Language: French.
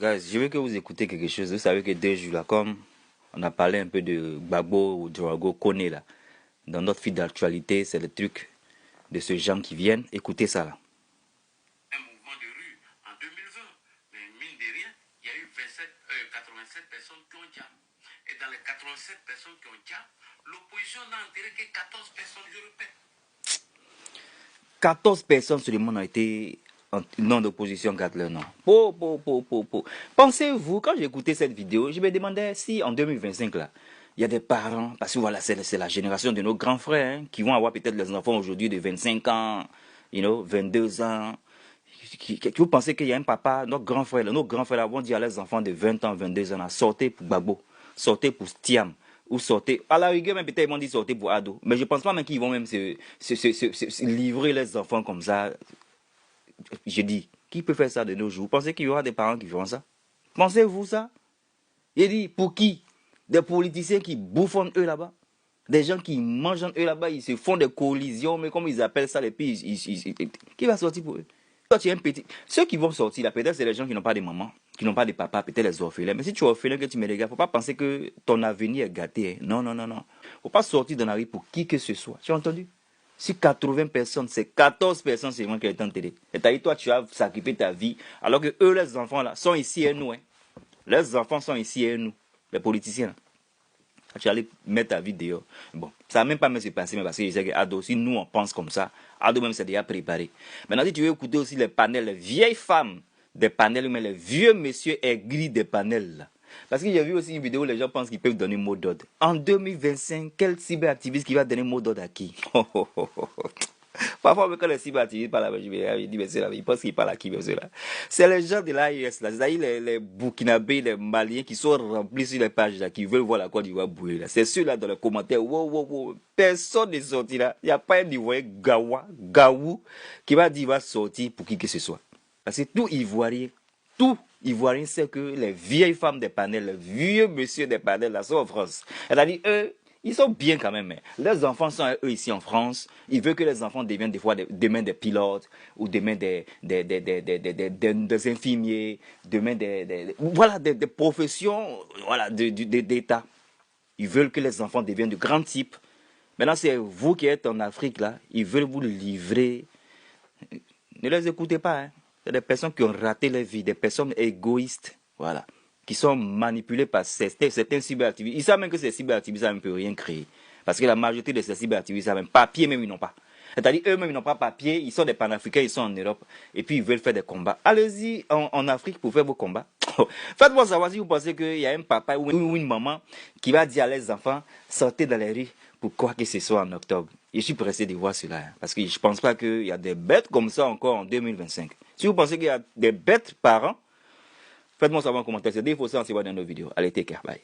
Guys, je veux que vous écoutez quelque chose. Vous savez que 2 jours là, comme on a parlé un peu de Gbagbo ou Drago Kone là, dans notre fil d'actualité, c'est le truc de ce genre qui viennent. Écoutez ça là. Un mouvement de rue en 2020, mais mine de rien, il y a eu 87 personnes qui ont diable. Et dans les 87 personnes qui ont diable, l'opposition n'a enterré que 14 personnes, je répète. 14 personnes seulement ont été non d'opposition, 4 leur nom. Pensez-vous, quand j'ai écouté cette vidéo, je me demandais si en 2025 là, il y a des parents, parce que voilà, c'est la génération de nos grands frères hein, qui vont avoir peut-être les enfants aujourd'hui de 25 ans, 22 ans. Vous pensez qu'il y a un papa, nos grands frères là, vont dire à leurs enfants de 20 ans, 22 ans, là, sortez pour Gbagbo, sortez pour Stiam, ou sortez, à la rigueur même peut-être ils vont dire sortez pour Ado, mais je pense pas même qu'ils vont même se livrer les enfants comme ça. Je dis, qui peut faire ça de nos jours? Vous pensez qu'il y aura des parents qui feront ça? Pensez-vous ça? Je dis, pour qui? Des politiciens qui bouffonnent eux là-bas? Des gens qui mangent eux là-bas, ils se font des collisions, mais comme ils appellent ça, les pays, qui va sortir pour eux? Toi, tu es un petit. Ceux qui vont sortir là, peut-être c'est les gens qui n'ont pas de maman, qui n'ont pas de papa, peut-être les orphelins. Mais si tu es orphelin, que tu me regardes, faut pas penser que ton avenir est gâté. Hein. Non, non, non, non. Faut pas sortir dans la rue pour qui que ce soit. Tu as entendu? Si 80 personnes, c'est 14 personnes seulement qui ont été enterrées. Et toi, tu as sacrifié ta vie, alors que eux, les enfants là, sont ici et nous. Hein. Les enfants sont ici et nous, les politiciens là. Tu allais mettre ta vie dehors. Bon, ça n'a même pas se passer, mais parce que je sais que Ado, si nous on pense comme ça, Ado même c'est déjà préparé. Maintenant, si tu veux écouter aussi les panels, les vieilles femmes des panels, mais les vieux messieurs aigris des panels là. Parce que j'ai vu aussi une vidéo où les gens pensent qu'ils peuvent donner mot d'ordre. En 2025, quel cyberactiviste qui va donner mot d'ordre à qui? Parfois, quand les cyberactivistes parlent, je me dis, mais c'est là, ils pensent qu'ils parlent à qui, mais c'est là. C'est les gens de l'AIS, là, c'est-à-dire les Burkinabés, les Maliens qui sont remplis sur les pages, là, qui veulent voir la Côte d'Ivoire bouiller, là. C'est ceux-là dans les commentaires, wow, personne n'est sorti là. Il n'y a pas un Ivoirien Gaou, qui va dire qu'il va sortir pour qui que ce soit. Parce que tout Ivoirien sait que les vieilles femmes des panels, les vieux monsieur des panels, là, sont en France. C'est-à-dire, eux, ils sont bien quand même. Hein. Les enfants sont eux ici en France. Ils veulent que les enfants deviennent des fois demain des pilotes ou demain des infirmiers, demain voilà, des professions voilà, d'État. Ils veulent que les enfants deviennent de grands types. Maintenant, c'est vous qui êtes en Afrique, là. Ils veulent vous livrer. Ne les écoutez pas. Hein. C'est des personnes qui ont raté leur vie, des personnes égoïstes. Voilà. Qui sont manipulés par certains cyberactivistes. Ils savent même que ces cyberactivistes ne peuvent rien créer. Parce que la majorité de ces cyberactivistes, même papier même, ils n'ont pas. C'est-à-dire, eux-mêmes, ils n'ont pas papier, ils sont des panafricains, ils sont en Europe, et puis ils veulent faire des combats. Allez-y en Afrique pour faire vos combats. Faites-moi savoir si vous pensez qu'il y a un papa ou une maman qui va dire à les enfants, sortez dans les rues pour quoi que ce soit en octobre. Je suis pressé de voir cela, hein, parce que je ne pense pas qu'il y a des bêtes comme ça encore en 2025. Si vous pensez qu'il y a des bêtes parents, faites-moi savoir en commentaire. C'est des fausses, on se voit dans nos vidéos. Allez, take care, bye.